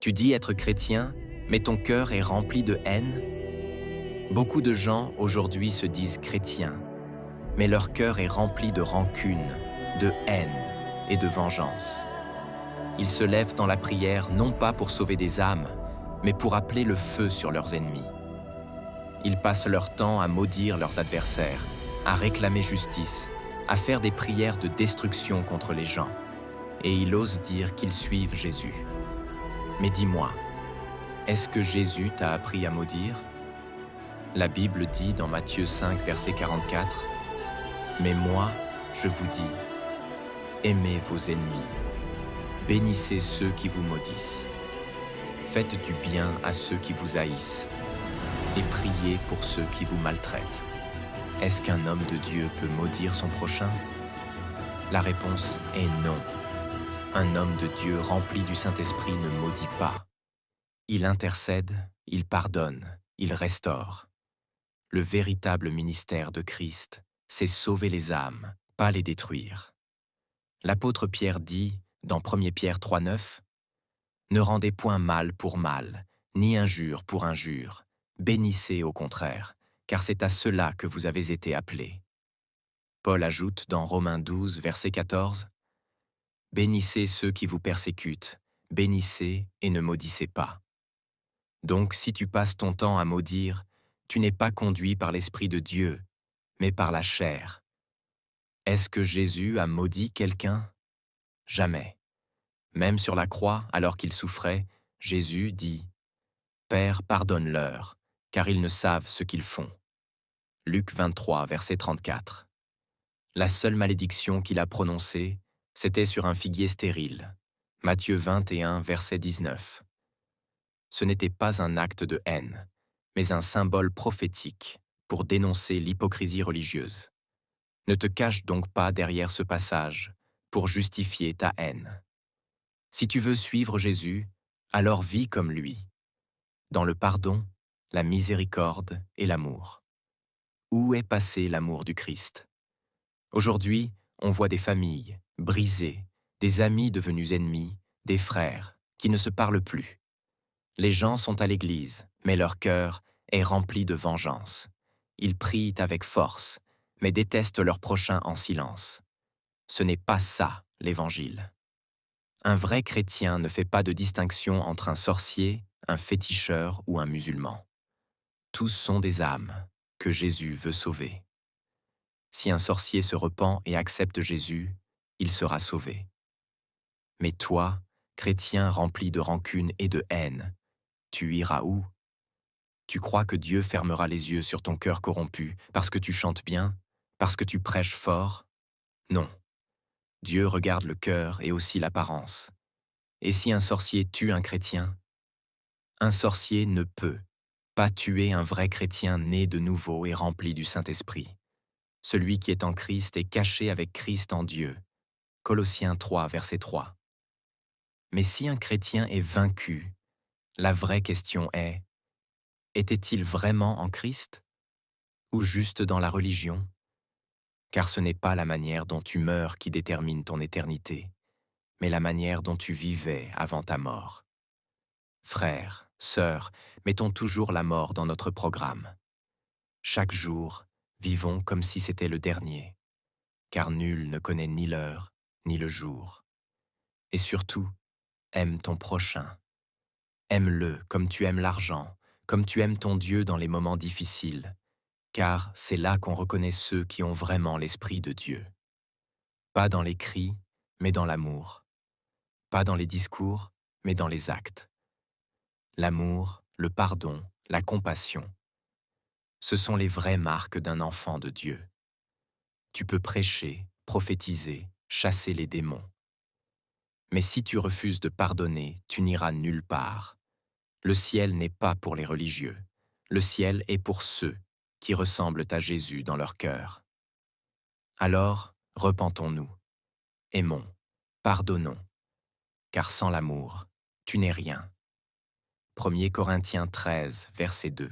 Tu dis être chrétien, mais ton cœur est rempli de haine? Beaucoup de gens aujourd'hui se disent chrétiens, mais leur cœur est rempli de rancune, de haine et de vengeance. Ils se lèvent dans la prière non pas pour sauver des âmes, mais pour appeler le feu sur leurs ennemis. Ils passent leur temps à maudire leurs adversaires, à réclamer justice, à faire des prières de destruction contre les gens, et ils osent dire qu'ils suivent Jésus. Mais dis-moi, est-ce que Jésus t'a appris à maudire? La Bible dit dans Matthieu 5, verset 44, « Mais moi, je vous dis, aimez vos ennemis, bénissez ceux qui vous maudissent, faites du bien à ceux qui vous haïssent, et priez pour ceux qui vous maltraitent. » Est-ce qu'un homme de Dieu peut maudire son prochain? La réponse est non. Un homme de Dieu rempli du Saint-Esprit ne maudit pas. Il intercède, il pardonne, il restaure. Le véritable ministère de Christ, c'est sauver les âmes, pas les détruire. L'apôtre Pierre dit, dans 1 Pierre 3,9, « Ne rendez point mal pour mal, ni injure pour injure, bénissez au contraire, car c'est à cela que vous avez été appelés. » Paul ajoute dans Romains 12, verset 14, « Bénissez ceux qui vous persécutent, bénissez et ne maudissez pas. » Donc si tu passes ton temps à maudire, tu n'es pas conduit par l'Esprit de Dieu, mais par la chair. Est-ce que Jésus a maudit quelqu'un? Jamais. Même sur la croix, alors qu'il souffrait, Jésus dit, « Père, pardonne-leur, car ils ne savent ce qu'ils font. » Luc 23, verset 34. La seule malédiction qu'il a prononcée, c'était sur un figuier stérile. Matthieu 21, verset 19. Ce n'était pas un acte de haine, mais un symbole prophétique pour dénoncer l'hypocrisie religieuse. Ne te cache donc pas derrière ce passage pour justifier ta haine. Si tu veux suivre Jésus, alors vis comme lui, dans le pardon, la miséricorde et l'amour. Où est passé l'amour du Christ? Aujourd'hui, on voit des familles brisées, des amis devenus ennemis, des frères qui ne se parlent plus. Les gens sont à l'église, mais leur cœur est rempli de vengeance. Ils prient avec force, mais détestent leur prochain en silence. Ce n'est pas ça, l'Évangile. Un vrai chrétien ne fait pas de distinction entre un sorcier, un féticheur ou un musulman. Tous sont des âmes que Jésus veut sauver. Si un sorcier se repent et accepte Jésus, il sera sauvé. Mais toi, chrétien rempli de rancune et de haine, tu iras où? Tu crois que Dieu fermera les yeux sur ton cœur corrompu parce que tu chantes bien, parce que tu prêches fort? Non. Dieu regarde le cœur et aussi l'apparence. Et si un sorcier tue un chrétien? Un sorcier ne peut pas tuer un vrai chrétien né de nouveau et rempli du Saint-Esprit. Celui qui est en Christ est caché avec Christ en Dieu. Colossiens 3, verset 3. Mais si un chrétien est vaincu, la vraie question est, était-il vraiment en Christ ou juste dans la religion? Car ce n'est pas la manière dont tu meurs qui détermine ton éternité, mais la manière dont tu vivais avant ta mort. Frères, sœurs, mettons toujours la mort dans notre programme. Chaque jour, vivons comme si c'était le dernier, car nul ne connaît ni l'heure, ni le jour. Et surtout, aime ton prochain. Aime-le comme tu aimes l'argent, comme tu aimes ton Dieu dans les moments difficiles, car c'est là qu'on reconnaît ceux qui ont vraiment l'Esprit de Dieu. Pas dans les cris, mais dans l'amour. Pas dans les discours, mais dans les actes. L'amour, le pardon, la compassion. Ce sont les vraies marques d'un enfant de Dieu. Tu peux prêcher, prophétiser, chasser les démons. Mais si tu refuses de pardonner, tu n'iras nulle part. Le ciel n'est pas pour les religieux. Le ciel est pour ceux qui ressemblent à Jésus dans leur cœur. Alors, repentons-nous, aimons, pardonnons, car sans l'amour, tu n'es rien. 1 Corinthiens 13, verset 2.